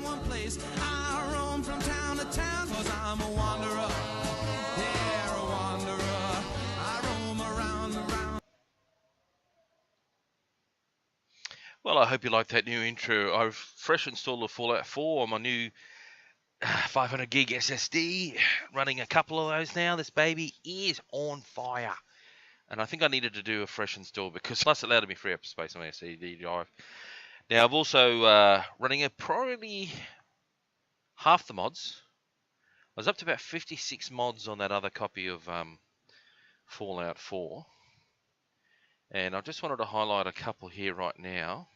one place. I roam from town to town, 'cause I'm a wanderer. Yeah, a wanderer. I roam around. Well, I hope you liked that new intro. I've fresh installed the Fallout 4 on my new 500 gig SSD, running a couple of those now. This baby is on fire. And I think I needed to do a fresh install because plus it allowed me free up space on my SSD drive. Now I've also running a probably half the mods. I was up to about 56 mods on that other copy of Fallout 4. And I just wanted to highlight a couple here right now.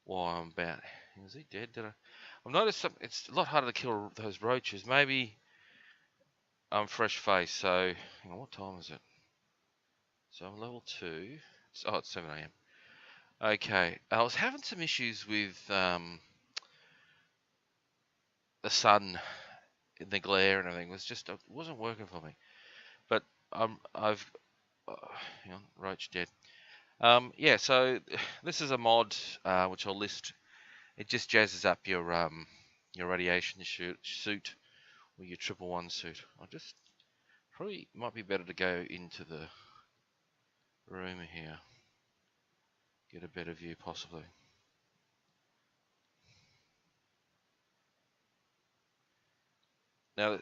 While I'm about... Is he dead? I've noticed it's a lot harder to kill those roaches. Maybe I'm fresh face, so... Hang on, what time is it? So I'm level 2. It's 7 AM. Okay, I was having some issues with the sun, the glare and everything. It wasn't working for me. But hang on, roach dead. Yeah, so this is a mod which I'll list. It just jazzes up your radiation suit or your 111 suit. Probably might be better to go into the room here. Get a better view possibly. Now,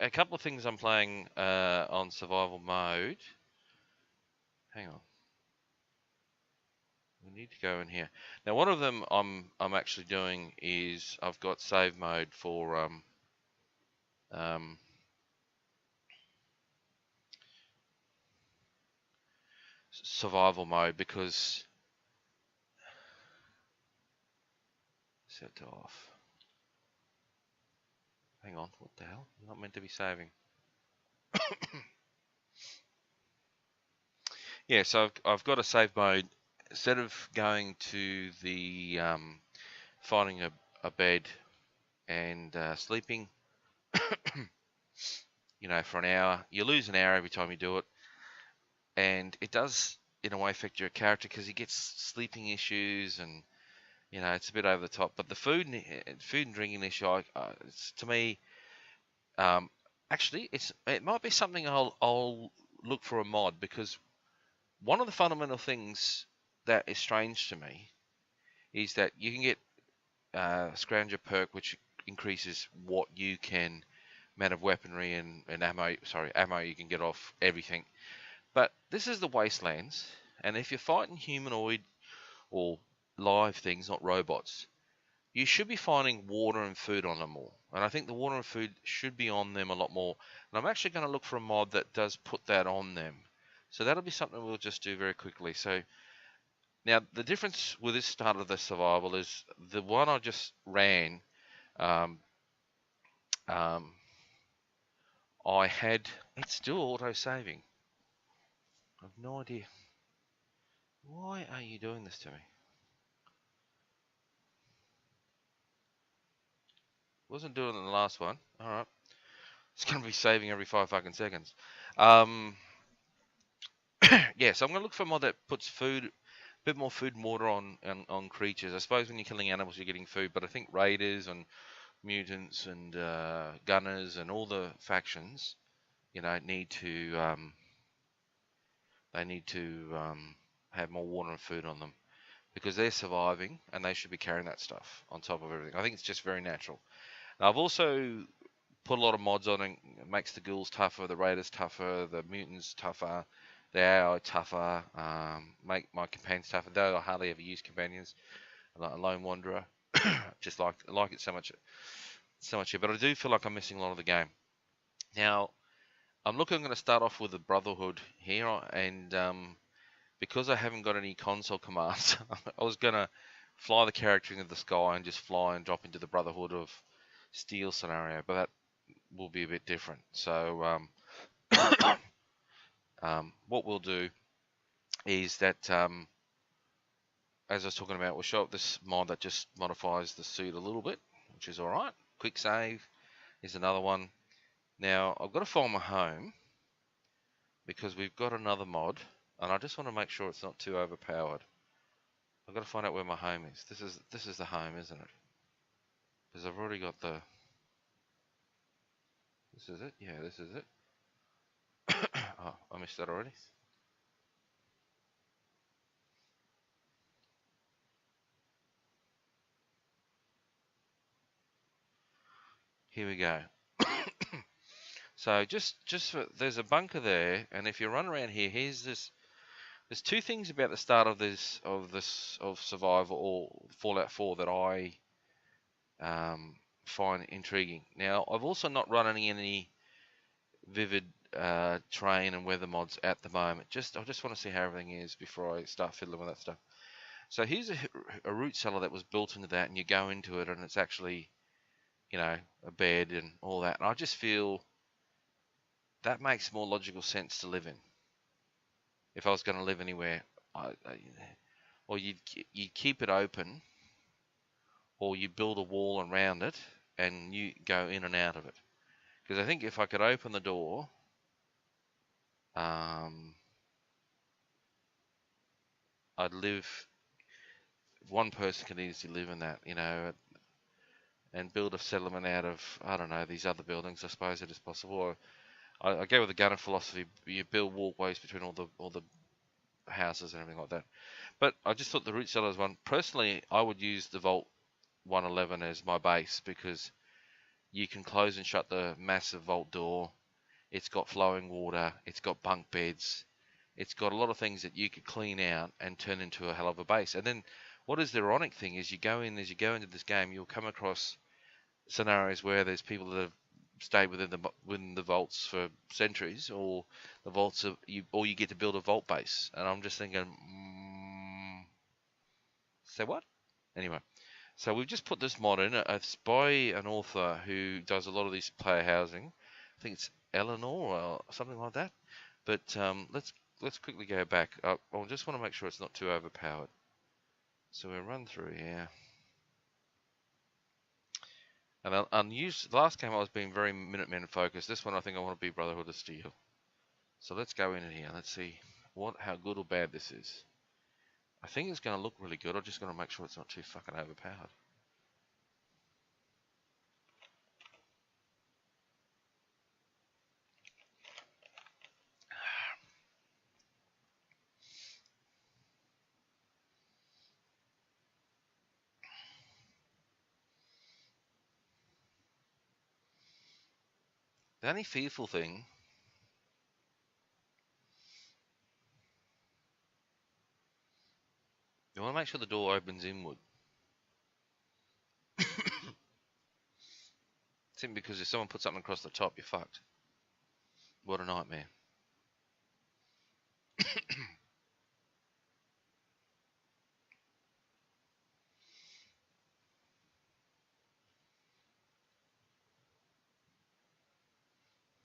a couple of things I'm playing on survival mode. Hang on. We need to go in here. Now, one of them I'm actually doing is I've got save mode for survival mode because set to off. Hang on, what the hell? I'm not meant to be saving. Yeah, so I've got a save mode. Instead of going to the finding a bed and sleeping, you know, for an hour, you lose an hour every time you do it, and it does in a way affect your character because he gets sleeping issues and you know it's a bit over the top. But the food and drinking issue, it's, to me, actually it might be something I'll look for a mod because one of the fundamental things that is strange to me is that you can get Scrounger perk, which increases what you can amount of weaponry and ammo you can get off everything. But this is the wastelands, and if you're fighting humanoid or live things, not robots, you should be finding water and food on them more. And I think the water and food should be on them a lot more. And I'm actually going to look for a mod that does put that on them. So that'll be something we'll just do very quickly. So now the difference with this start of the survival is the one I just ran. I had it's still auto saving. I have no idea. Why are you doing this to me? Wasn't doing it in the last one. Alright. It's going to be saving every 5 fucking seconds. Yeah, so I'm going to look for a mod that puts food, a bit more food and water on creatures. I suppose when you're killing animals you're getting food, but I think raiders and mutants and gunners and all the factions, you know, need to have more water and food on them because they're surviving and they should be carrying that stuff on top of everything. I think it's just very natural. Now, I've also put a lot of mods on it. It makes the ghouls tougher, the raiders tougher, the mutants tougher, the AI tougher, make my companions tougher. Though I hardly ever use companions, I'm like a lone wanderer. Just like it so much here. But I do feel like I'm missing a lot of the game. Now, I'm going to start off with the Brotherhood here, and because I haven't got any console commands, I was going to fly the character into the sky and just fly and drop into the Brotherhood of Steel scenario, but that will be a bit different. So what we'll do is that, as I was talking about, we'll show up this mod that just modifies the suit a little bit, which is alright. Quick save is another one. Now, I've got to find my home because we've got another mod, and I just want to make sure it's not too overpowered. I've got to find out where my home is. This is the home, isn't it? because I've already got the. This is it. Yeah, this is it. Oh, I missed that already. Here we go. So there's a bunker there, and if you run around here, here's this. There's two things about the start of of Survival or Fallout 4 that I find intriguing. Now, I've also not run any vivid terrain and weather mods at the moment. I just want to see how everything is before I start fiddling with that stuff. So here's a root cellar that was built into that, and you go into it, and it's actually, you know, a bed and all that. And I just feel that makes more logical sense to live in. If I was going to live anywhere, or you'd keep it open, or you build a wall around it, and you go in and out of it. Because I think if I could open the door, I'd live. One person can easily live in that, you know, and build a settlement out of, I don't know, these other buildings. I suppose it is possible. Or I go with the gunner philosophy. You build walkways between all the houses and everything like that. But I just thought the root cellars one. Personally, I would use the Vault 111 as my base because you can close and shut the massive vault door. It's got flowing water. It's got bunk beds. It's got a lot of things that you could clean out and turn into a hell of a base. And then what is the ironic thing is as you go into this game, you'll come across scenarios where there's people that have stayed within the vaults for centuries, or the vaults or you get to build a vault base. And I'm just thinking, say what? Anyway, so we've just put this mod in. It's by an author who does a lot of these player housing. I think it's Eleanor or something like that. But let's quickly go back. I just want to make sure it's not too overpowered. So we'll run through here. And the last game I was being very Minutemen focused. This one I think I want to be Brotherhood of Steel. So let's go in here. Let's see how good or bad this is. I think it's going to look really good. I'm just going to make sure it's not too fucking overpowered. The only fearful thing, you want to make sure the door opens inward. Simply because if someone puts something across the top, you're fucked. What a nightmare.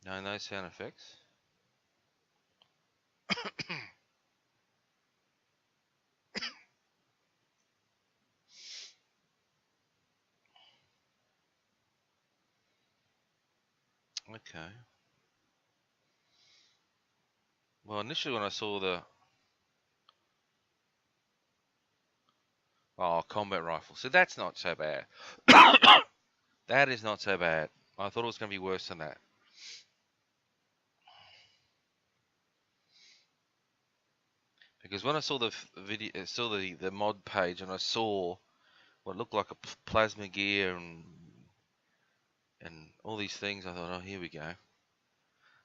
No sound effects. Okay. Well, initially when I saw the combat rifle, so that's not so bad. That is not so bad. I thought it was going to be worse than that. Because when I saw the video, the mod page, and I saw what looked like a plasma gear and all these things, I thought, oh, here we go.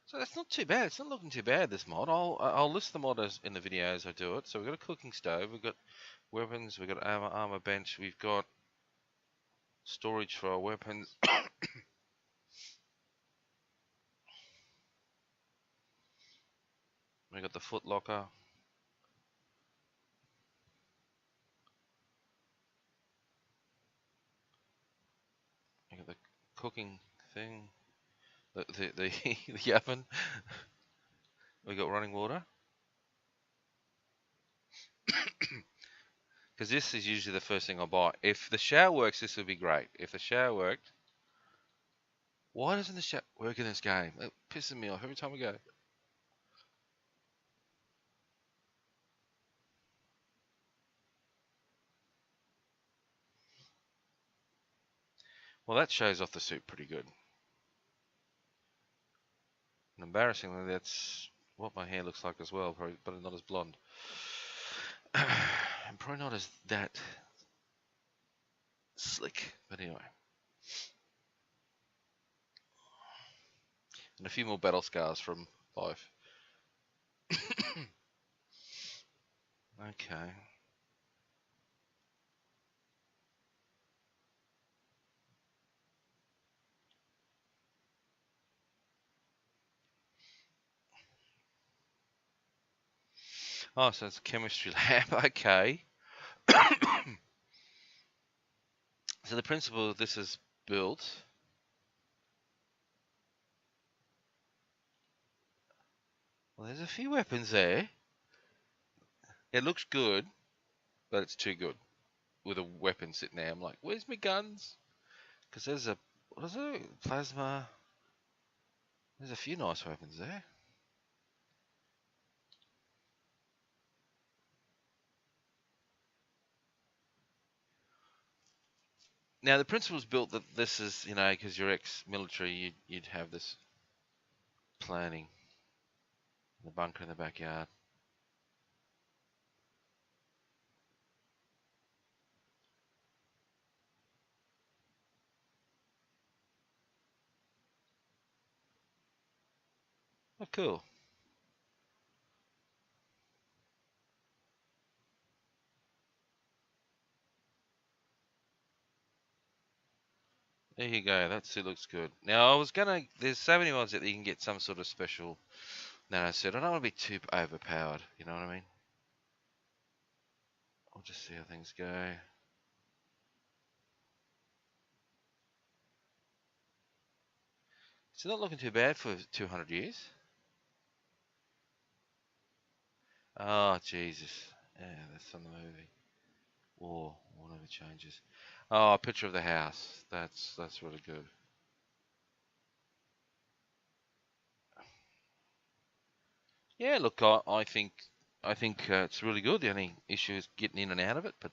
So that's not too bad. It's not looking too bad, this mod. I'll list the mod in the video as I do it. So we've got a cooking stove, we've got weapons, we've got armor bench, we've got storage for our weapons. We've got the foot locker. We got the cooking thing. The oven. We got running water. Because this is usually the first thing I buy. If the shower works, this would be great. If the shower worked, why doesn't the shower work in this game? It pisses me off every time we go. Well, that shows off the suit pretty good. And embarrassingly, that's what my hair looks like as well, probably, but not as blonde. And probably not as that slick, but anyway. And a few more battle scars from 5. Okay. Oh, so it's a chemistry lab. Okay. So the principle of this is built. Well, there's a few weapons there. It looks good, but it's too good. With a weapon sitting there, I'm like, where's my guns? Because there's a, what is it? Plasma. There's a few nice weapons there. Now the principle's built that this is, you know, because you're ex-military, you'd have this planning. The bunker in the backyard. Oh, cool. There you go. That suit looks good. Now I was gonna. There's so many mods that you can get some sort of special nano suit. I don't want to be too overpowered. You know what I mean? I'll just see how things go. It's not looking too bad for 200 years. Oh Jesus! Yeah, that's from the movie. War never changes. Oh, a picture of the house. That's really good. Yeah, look, I think it's really good. The only issue is getting in and out of it. But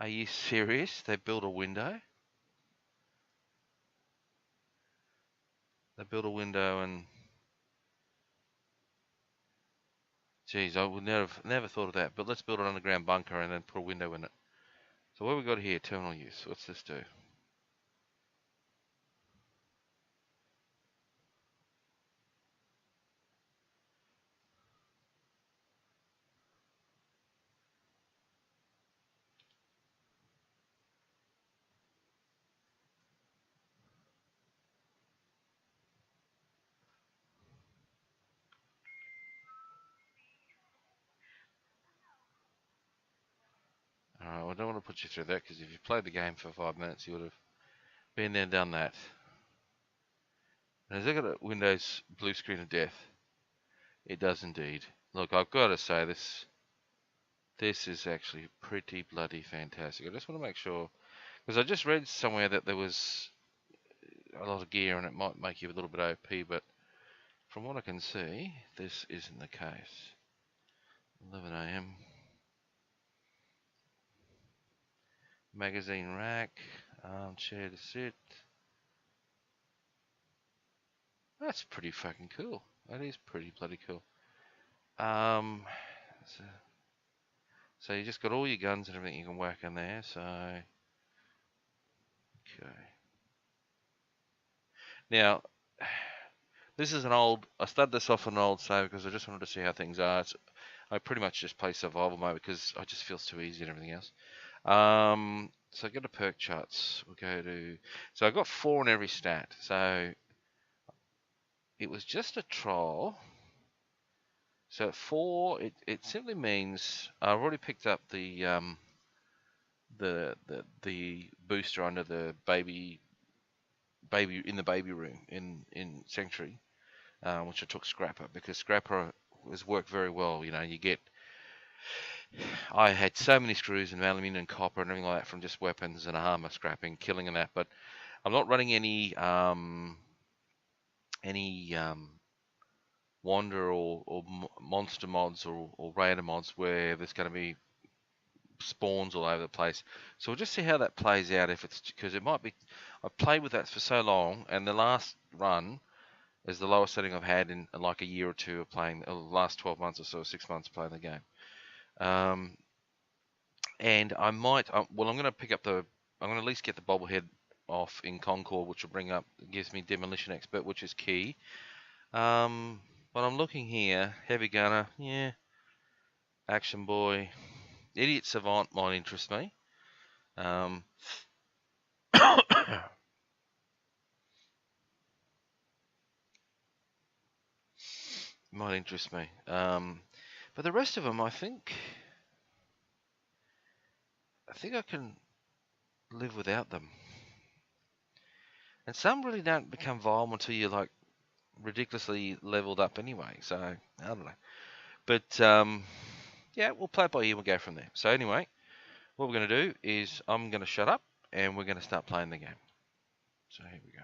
are you serious? They built a window. They built a window and, geez, I would never thought of that. But let's build an underground bunker and then put a window in it. So what have we got here? Terminal use. What's this do? Alright, well, I don't want to put you through that because if you played the game for 5 minutes, you would have been there and done that. And has it got a Windows blue screen of death? It does indeed. Look, I've got to say this is actually pretty bloody fantastic. I just want to make sure, because I just read somewhere that there was a lot of gear and it might make you a little bit OP, but from what I can see, this isn't the case. 11 AM. Magazine rack, armchair to sit. That's pretty fucking cool. That is pretty bloody cool. So you just got all your guns and everything you can whack in there, so okay. Now this is an old, I started this off on an old save because I just wanted to see how things are. I pretty much just play survival mode because it just feels too easy and everything else. So go to perk charts. We'll go to, so I got 4 in every stat. So it was just a trial. So at 4, it simply means I've already picked up the booster under the baby in the baby room in Sanctuary, which I took Scrapper because Scrapper has worked very well. You know, I had so many screws and aluminium and copper and everything like that from just weapons and armor scrapping, killing and that. But I'm not running any Wander or monster mods or raider mods where there's going to be spawns all over the place. So we'll just see how that plays out. If it's because it might be, I've played with that for so long, and the last run is the lowest setting I've had in like a year or two of playing, the last 12 months or so, 6 months playing the game. And I might, well, I'm going to pick up I'm going to at least get the bobblehead off in Concord, which will bring up, gives me Demolition Expert, which is key. But I'm looking here, Heavy Gunner, yeah, Action Boy, Idiot Savant might interest me. Might interest me. But the rest of them, I think I can live without them. And some really don't become viable until you're like ridiculously leveled up anyway. So I don't know. But yeah, we'll play it by ear. We'll go from there. So anyway, what we're going to do is I'm going to shut up and we're going to start playing the game. So here we go.